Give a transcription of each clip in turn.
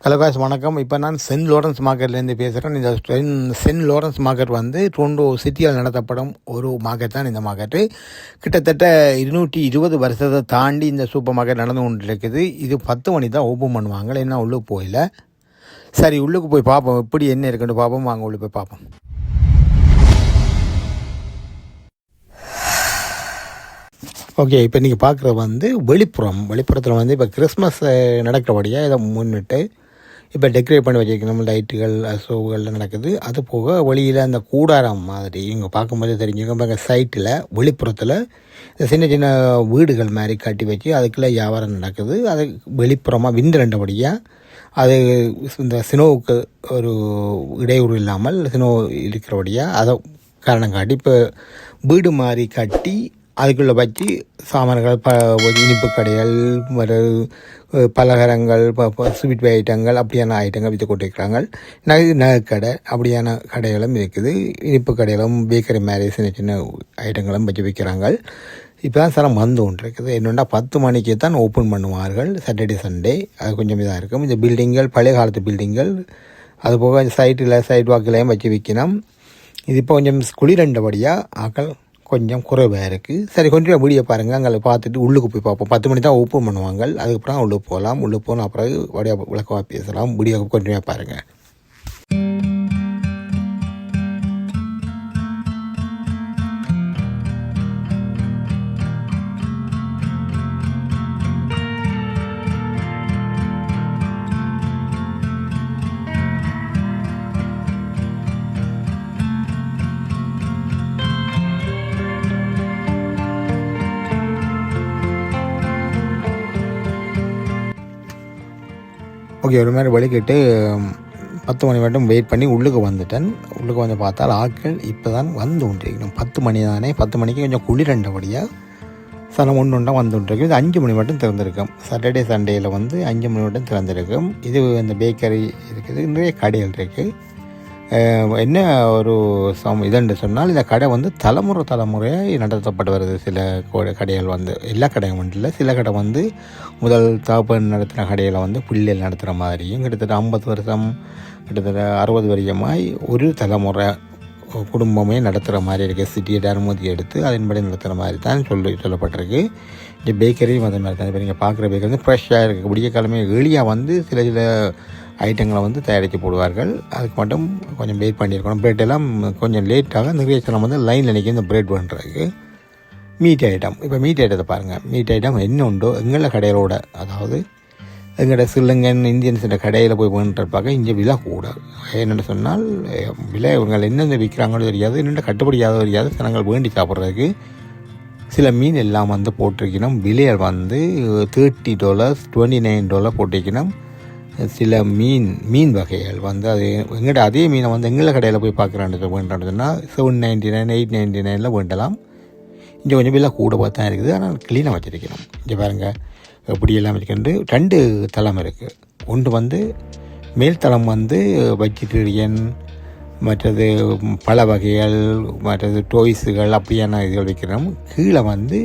Hello guys வணக்கம். இப்போ நான் சென்ட் லாரன்ஸ் மார்க்கெட்லேருந்து பேசுகிறேன். இந்த சென்ட் லாரன்ஸ் மார்க்கெட் வந்து டொரண்டோ சிட்டியால் நடத்தப்படும் ஒரு மார்க்கெட் தான். இந்த மார்க்கெட்டு கிட்டத்தட்ட 220 வருஷத்தை தாண்டி இந்த சூப்பர் மார்க்கெட் நடந்து கொண்டு இருக்குது. இது 10 மணி தான் ஓப்பன் பண்ணுவாங்க. என்ன உள்ளுக்கு போயில. சரி, உள்ளுக்கு போய் பார்ப்போம், எப்படி என்ன இருக்குன்னு பார்ப்போம். வாங்க உள்ளே போய் பார்ப்போம். ஓகே, இப்போ நீங்கள் பார்க்குறது வந்து வெளிப்புறத்தில் வந்து இப்போ கிறிஸ்மஸ் நடக்கிறபடியாக இதை முன்னிட்டு இப்போ டெக்கரேட் பண்ணி வச்சுருக்கணும். லைட்டுகள் ஷோவுகள்லாம் நடக்குது. அது போக வெளியில் அந்த கூடாரம் மாதிரி இங்கே பார்க்கும்போது தெரிஞ்சுக்கோங்க. இப்போ சைட்டில் வெளிப்புறத்தில் இந்த சின்ன சின்ன வீடுகள் மாதிரி கட்டி வச்சு அதுக்குள்ளே வியாபாரம் நடக்குது. அது வெளிப்புறமாக விண்டரண்டபடியாக அது இந்த சினோவுக்கு ஒரு இடையூறு இல்லாமல் சினோ இருக்கிறபடியாக அதை காரணம் காட்டி இப்போ வீடு மாதிரி கட்டி அதுக்குள்ளே வச்சு சாமான்கள் இனிப்பு கடைகள் பலகாரங்கள் ஸ்வீட் ஐட்டங்கள் அப்படியான ஐட்டங்கள் விற்று கொண்டிருக்கிறாங்க. நகைக்கடை அப்படியான கடைகளும் இருக்குது. இனிப்பு கடைகளும் பேக்கரி மாதிரி சின்ன சின்ன ஐட்டங்களும் வச்சு விற்கிறாங்க. இப்போ தான் சில வந்து ஒன்று இருக்குது. என்னென்னா 10 மணிக்கு தான் ஓப்பன் பண்ணுவார்கள், சாட்டர்டே சண்டே. அது கொஞ்சம் இதாக இருக்கும். இந்த பில்டிங்கள் பழைய காலத்து பில்டிங்கள், அதுபோக சைட் வாக்கிலையும் வச்சு விற்கணும். இது இப்போ கொஞ்சம் குளிரண்டபடியாக ஆக்கள் கொஞ்சம் குறைவாக இருக்குது. சரி, கொஞ்சம் வீடியோ பாருங்கள். அங்கே பார்த்துட்டு உள்ளுக்கு போய் பார்ப்போம். 10 மணி தான் ஓப்பன் பண்ணுவாங்க. அதுக்கப்புறம் உள்ளுக்கு போகலாம். உள்ளுக்கு போனால் அப்புறம் வடியா விளக்கமாக பேசலாம். வீடியோ கொஞ்சம் பாருங்கள். ஓகே, ஒரு மாதிரி வலிக்கிட்டு 10 மணி மட்டும் வெயிட் பண்ணி உள்ளுக்கு வந்துட்டேன். உள்ளுக்கு வந்து பார்த்தால் ஆட்கள் இப்போ தான் வந்து கொண்டிருக்கணும். 10 மணி தானே, 10 மணிக்கு கொஞ்சம் குளிரண்டபடியாக சனம் ஒன்று வந்து கொண்டிருக்கு. இது 5 மணி மட்டும் திறந்திருக்கும். சாட்டர்டே சண்டேயில் வந்து 5 மணி மட்டும் திறந்திருக்கும். இது இந்த பேக்கரி இருக்குது, நிறைய கடைகள் இருக்குது. என்ன ஒரு இதென்று சொன்னால், இந்த கடை வந்து தலைமுறையாக நடத்தப்பட்டு வருது. சில கடைகள் வந்து எல்லா கடையும் மட்டும் இல்லை, சில கடை வந்து முதல் தாப்பன் நடத்துகிற கடையில் வந்து பிள்ளைகள் நடத்துகிற மாதிரியும் கிட்டத்தட்ட 50 வருஷம் கிட்டத்தட்ட 60 வருஷமாய் ஒரு தலைமுறை குடும்பமே நடத்துகிற மாதிரி இருக்குது. சிட்டியை அனுமதி எடுத்து அதன்படி நடத்துகிற மாதிரி தான் சொல்லப்பட்டிருக்கு. இந்த பேக்கரியும் அதே மாதிரி தான். இப்போ நீங்கள் பார்க்குற பேக்கரி வந்து ஃப்ரெஷ்ஷாக இருக்குது. விடிய கிழமை எளியாக வந்து சில ஐட்டங்களை வந்து தயாரித்து போடுவார்கள். அதுக்கு மட்டும் கொஞ்சம் வெயிட் பண்ணியிருக்கணும். ப்ரெட் எல்லாம் கொஞ்சம் லேட்டாக நிறைய சில வந்து லைனில் நிற்க இந்த ப்ரெட் பண்ணுறதுக்கு. மீட் ஐட்டம், இப்போ மீட் ஐட்டத்தை பாருங்கள். மீட் ஐட்டம் என்ன உண்டோ எங்களோட கடைகளோட, அதாவது எங்களோட ஸ்ரீலங்கன் இந்தியன்ஸ் கடையில் போய் பண்ணுறப்பாக்க இங்கே விலை கூட. என்னென்னு சொன்னால் விலை இவங்க என்னென்ன விற்கிறாங்களோ தெரியாது, என்னென்ன கட்டுப்படியாதோ தெரியாது. ஜனங்கள் வேண்டி சாப்பிட்றதுக்கு சில மீன் எல்லாம் வந்து போட்டிருக்கணும். விலையை வந்து $30, $29 போட்டிருக்கணும். சில மீன் வகைகள் வந்து அது எங்கள்கிட்ட அதே மீனை வந்து எங்களை கடையில் போய் பார்க்குறான்னு வேண்டாண்டுன்னா $7.99 $8.99 வேண்டலாம். இங்கே கொஞ்சம் விலை கூட பார்த்து தான் இருக்குது. ஆனால் க்ளீனாக வச்சுருக்கணும். இங்கே பாருங்கள் எப்படியெல்லாம் வச்சுக்கிட்டு 2 தளம் இருக்குது. ஒன்று வந்து மேல் தளம் வந்து வெஜிடேரியன், மற்றது பல வகைகள், மற்றது டோய்ஸுகள் அப்படியான இதுகள் வைக்கிறோம். கீழே வந்து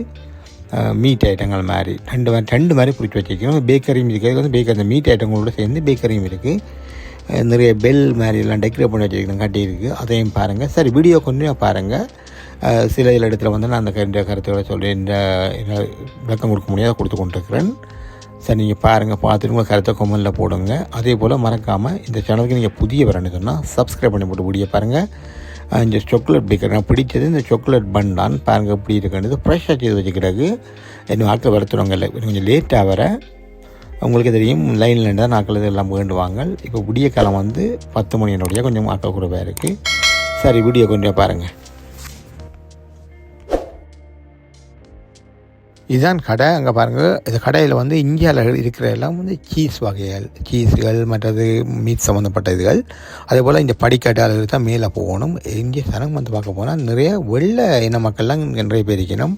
மீட் ஐட்டங்கள் மாதிரி ரெண்டு மாதிரி பிடிச்சி வச்சுருக்கணும். பேக்கரியும் இருக்குது. வந்து பேக்கரி அந்த மீட் ஐட்டங்களோடு சேர்ந்து பேக்கரியும் இருக்குது. நிறைய பெல் மாதிரி எல்லாம் டெக்கரேட் பண்ணி வச்சுருக்கணும், கட்டியிருக்கு. அதையும் பாருங்கள். சரி, வீடியோ கொஞ்சம் பாருங்கள். சில இடத்துல வந்து நான் அந்த கருத்துக்களை சொல்லி இந்த விளக்கம் கொடுக்க முடியாத கொடுத்து கொண்டிருக்கிறேன். சரி, நீங்கள் பாருங்கள். பார்த்துட்டு உங்கள் கருத்தை கொமெண்டில் போடுங்க. அதே போல் மறக்காமல் இந்த சேனலுக்கு நீங்கள் புதிய வரணுன்னு சொன்னால் சப்ஸ்கிரைப் பண்ணி போட்டு வீடியோ பாருங்கள். இந்த சாக்லேட் பேக்கர் நான் பிடிச்சது இந்த சாக்லேட் பன் தான். பாருங்கள் எப்படி இருக்குன்றது. ஃப்ரெஷ்ஷாக செய்து வச்சுக்கிறாங்க. இன்னும் ஆட்கள் வரத்துறவங்க இல்லை, கொஞ்சம் லேட்டாக வர. உங்களுக்கு தெரியும், லைனில் தான் ஆட்கள் எல்லாம் வேண்டுவாங்க. இப்போ விடிய காலம் வந்து 10 மணியினுடைய கொஞ்சம் ஆட்கள் குறைவாக இருக்குது. சரி, வீடியோ கொஞ்சம் பாருங்கள். இதுதான் கடை. அங்கே பாருங்கள், இந்த கடையில் வந்து இந்தியாவில் இருக்கிற எல்லாம் வந்து சீஸுகள் மற்றது மீட் சம்மந்தப்பட்ட இதுகள். அதேபோல் இந்த படிக்கட்டால் தான் மேலே போகணும். இங்கே சனம் வந்து பார்க்க போனால் நிறைய வெள்ளை இன மக்கள்லாம் நிறைய பேர் இருக்கணும்.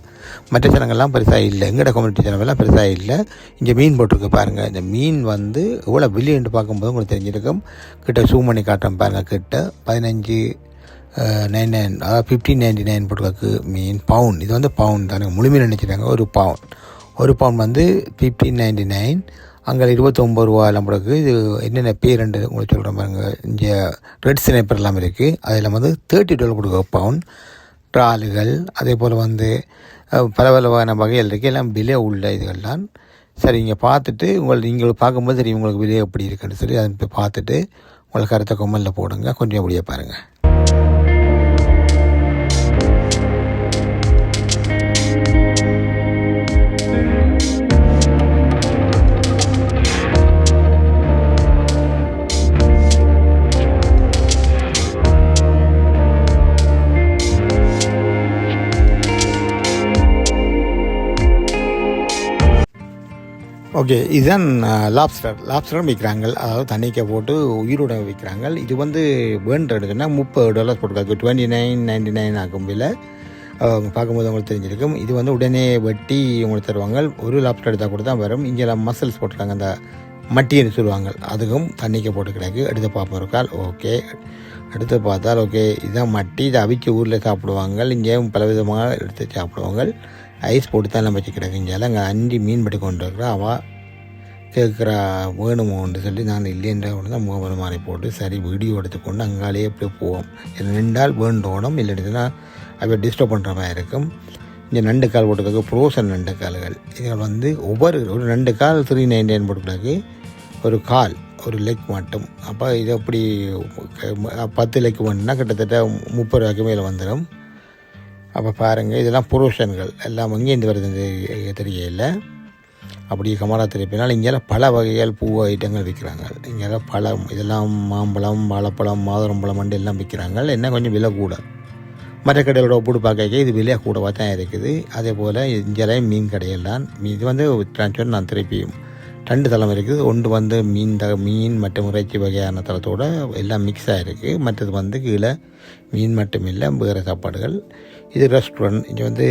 மற்ற ஜனங்கள்லாம் பெருசாக இல்லை. எங்களோட கம்யூனிட்டி ஜனங்கள்லாம் பெருசாக இல்லை. இங்கே மீன் போட்டிருக்கு பாருங்கள். இந்த மீன் வந்து எவ்வளோ வில்லியன்ட்டு பார்க்கும்போது உங்களுக்கு தெரிஞ்சிருக்கும். கிட்ட ஜூம் பண்ணி காட்டுறோம் பாருங்கள். கிட்ட 15.99 அதாவது 15.99 போட்டுருக்கு மீன். பவுன், இது வந்து பவுன் தானே, முழுமையாக நினச்சிட்டாங்க. ஒரு பவுன் வந்து 15.99. அங்கே 29 ரூபா எல்லாம் போடுறது. இது என்னென்ன பேருண்டு உங்களுக்கு சொல்கிறேன் பாருங்க. இங்கே ரெட் ஸ்னைப்பர் எல்லாம் இருக்குது. அதில் வந்து $30 கொடுக்க பவுன் இறாலுகள். அதே போல் வந்து பல பலவான வகைகள் இருக்குது. எல்லாம் விலை உள்ள இதுகள் தான். சரி, இங்கே பார்த்துட்டு நீங்கள் பார்க்கும்போது சரி உங்களுக்கு விலை எப்படி இருக்குன்னு சொல்லி அதை போய் பார்த்துட்டு உங்களுக்கு கருத்தை கொம்மலில் போடுங்க. கொஞ்சம் அப்படியே பாருங்கள். ஓகே, இதுதான் லாப்ஸ்டரும் விற்கிறாங்க. அதாவது தண்ணிக்கை போட்டு உயிரோட விற்கிறாங்க. இது வந்து வேண்டுன்னா $30 போட்டுருக்காங்க. 29.99 ஆகும் விலை. பார்க்கும்போது உங்களுக்கு தெரிஞ்சிருக்கும். இது வந்து உடனே வெட்டி உங்களுக்கு தருவாங்க. ஒரு லாப்ஸ்டர் எடுத்தால் கூட தான் வரும். இங்கே மசில்ஸ் போட்டுருக்காங்க, அந்த மட்டின்னு சொல்லுவாங்க. அதுக்கும் தண்ணிக்கை போட்டு கிடக்கு. எடுத்து பார்ப்போம் இருக்கால். ஓகே, எடுத்து பார்த்தால் ஓகே, இதுதான் மட்டி. இதை அவிக்க ஊரில் சாப்பிடுவாங்க. இங்கே பலவிதமாக எடுத்து சாப்பிடுவாங்க. ஐஸ் போட்டு தான் எல்லாம் வச்சு கிடக்குஞ்சால அங்கே அஞ்சு மீன் பட்டி கொண்டு இருக்கிறா. அவள் கேட்குறா வேணுமோன்னு சொல்லி நான் இல்லைன்ற ஒன்று தான் முகமது மாதிரி போட்டு சரி வீடியோ எடுத்துக்கொண்டு அங்காலேயே எப்படி போவோம். ரெண்டால் வேண்டோணும், இல்லைன்னா அவை டிஸ்டர்ப் பண்ணுற மாதிரி இருக்கும். இங்கே 2 கால் போட்டுக்காக்கு ப்ரோசன் 2 கால்கள். இதில் வந்து ஒரு 2 கால் 399 போட்டுக்காக்கு ஒரு கால் ஒரு லெக் மட்டும். அப்போ இது எப்படி 10 லெக் வேணுன்னா கிட்டத்தட்ட 30 ரூபாய்க்கு மேலே வந்துடும். அப்போ பாருங்கள், இதெல்லாம் புரோஷன்கள் எல்லாம் எங்கேருந்து வருது தெரியல. அப்படியே கமலா திருப்பினால் இங்கெல்லாம் பல வகைகள் பூ ஐட்டங்கள் விற்கிறாங்க. இங்கெல்லாம் பழம், இதெல்லாம் மாம்பழம், வாழைப்பழம், மாதுளம்பழம் மண்டு எல்லாம் விற்கிறாங்க. என்ன கொஞ்சம் விலை கூட. மற்ற கடையோட ஒப்பிட்டு பார்க்க இது விலையாக கூடவா தான் இருக்குது. அதே போல் இங்கெல்லாம் மீன் கடையெல்லாம் இது வந்து நான் திருப்பியும் 2 தளம் இருக்குது. ஒன்று வந்து மீன் மற்றும் இறைச்சி வகையான தளத்தோடு எல்லாம் மிக்ஸ் ஆகிருக்கு. மற்றது வந்து கீழே மீன் மட்டும் இல்லை, வேறு சாப்பாடுகள். இது ரெஸ்டாரண்ட். இங்கே வந்து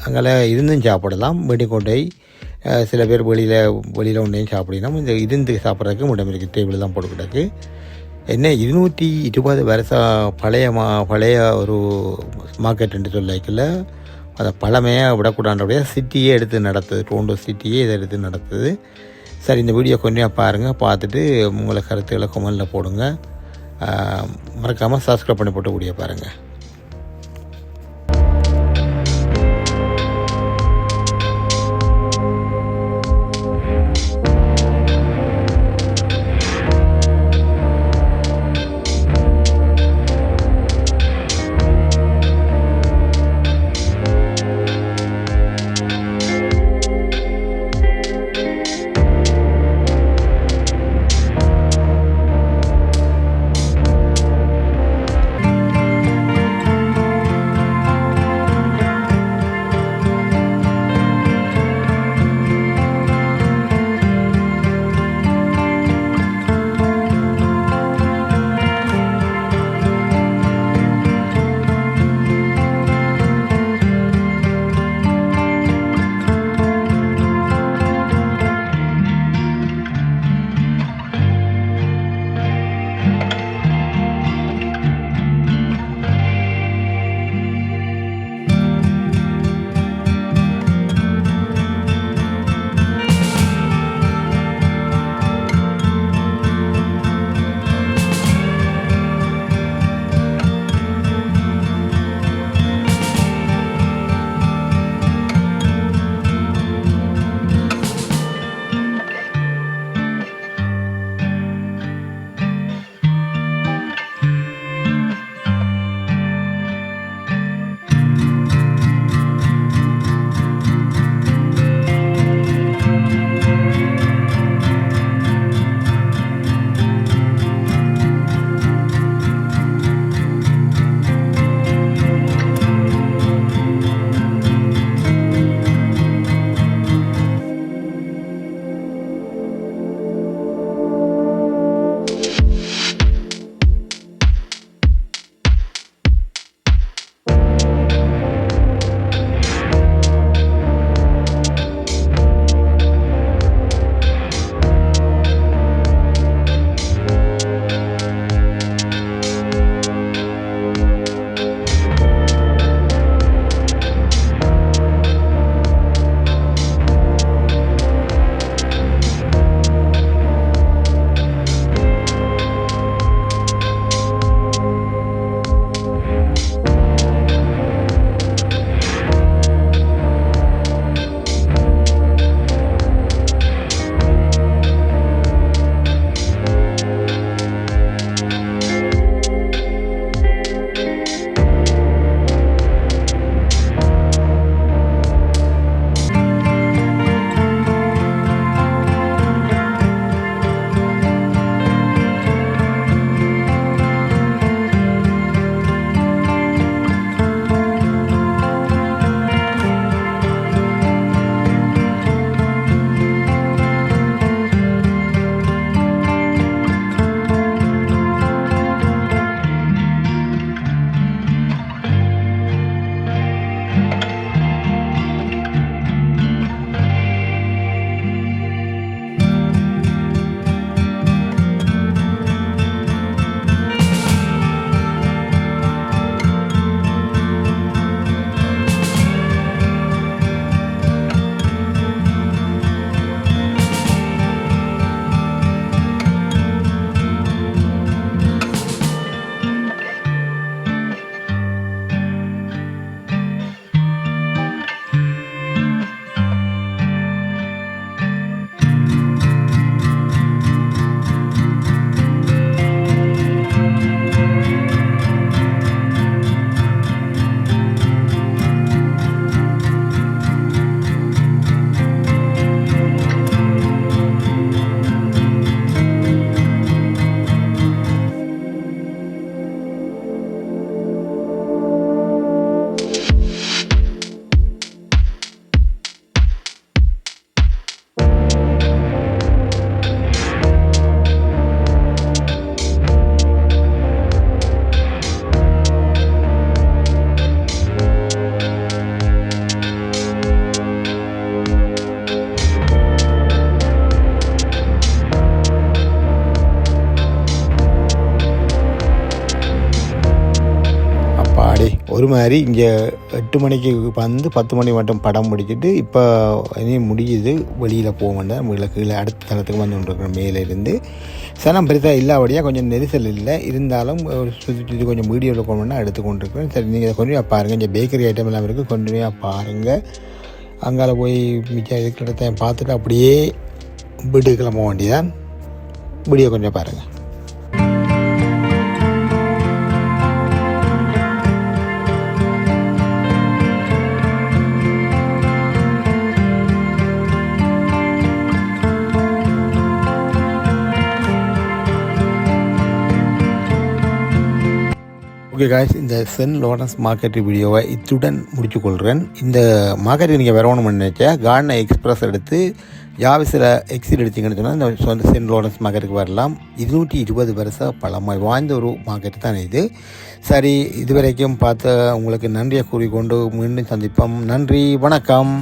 அங்கே இருந்தும் சாப்பிடலாம். வெடிக்கொண்டை சில பேர் வெளியில் ஒன்றையும் சாப்பிடணும். இந்த இருந்து சாப்பிட்றதுக்கு இடம் இருக்குது. டேபிள் தான் போட்டுக்கிட்டக்கு. என்ன 220 வருஷம் பழைய ஒரு மார்க்கெட்டுன்னு சொல்லிக்கல. அதை பழமையாக விடக்கூடாதுடைய சிட்டியே எடுத்து நடத்துது. டோண்டோ சிட்டியே இதை எடுத்து நடத்துது. சரி, இந்த வீடியோ கொஞ்சம் பாருங்கள். பார்த்துட்டு உங்களை கருத்துக்களை கமெண்டில் போடுங்க. மறக்காமல் சப்ஸ்கிரைப் பண்ணி போட்டு வீடியோ பாருங்கள். ஒரு மாதிரி இங்கே 8 மணிக்கு வந்து 10 மணி மட்டும் படம் முடிச்சுட்டு இப்போ இனி முடியுது, வெளியில் போக வேண்டாம். நம்மளை கீழே அடுத்த தளத்துக்கு வந்து கொண்டிருக்கிற மேலேருந்து சனம் பெருசாக இல்லாபடியாக கொஞ்சம் நெரிசல் இல்லை, இருந்தாலும் ஒரு சுற்றி கொஞ்சம் வீடியோவில் கொண்டு எடுத்து கொண்டிருக்கிறேன். சரி, நீங்கள் கொஞ்சம் பாருங்கள், இங்கே பேக்கரி ஐட்டம் எல்லாம் இருக்குது, கொஞ்சம் பாருங்கள். அங்கால போய் மிச்சம் இருக்கிற இடத்த பார்த்துட்டு அப்படியே வீட்டுக்கு கிளம்ப வேண்டியதான். வீடியோ கொஞ்சம் பாருங்கள். ஓகே காய்ஸ், இந்த சென்ட் லாரன்ஸ் மார்க்கெட் வீடியோவை இத்துடன் முடிச்சு கொள்கிறேன். இந்த மார்க்கெட்டுக்கு நீங்கள் வரணும்னு நினைச்சா கார்டன் எக்ஸ்பிரஸ் எடுத்து யாவிசில் எக்ஸிட் எடுத்திங்கன்னு சொன்னால் இந்த சென்ட் லாரன்ஸ் மார்க்கெட்டுக்கு வரலாம். 220 வருஷம் பழமை வாய்ந்த ஒரு மார்க்கெட்டு தான் இது. சரி, இதுவரைக்கும் பார்த்த உங்களுக்கு நன்றியை கூறிக்கொண்டு மீண்டும் சந்திப்போம். நன்றி, வணக்கம்.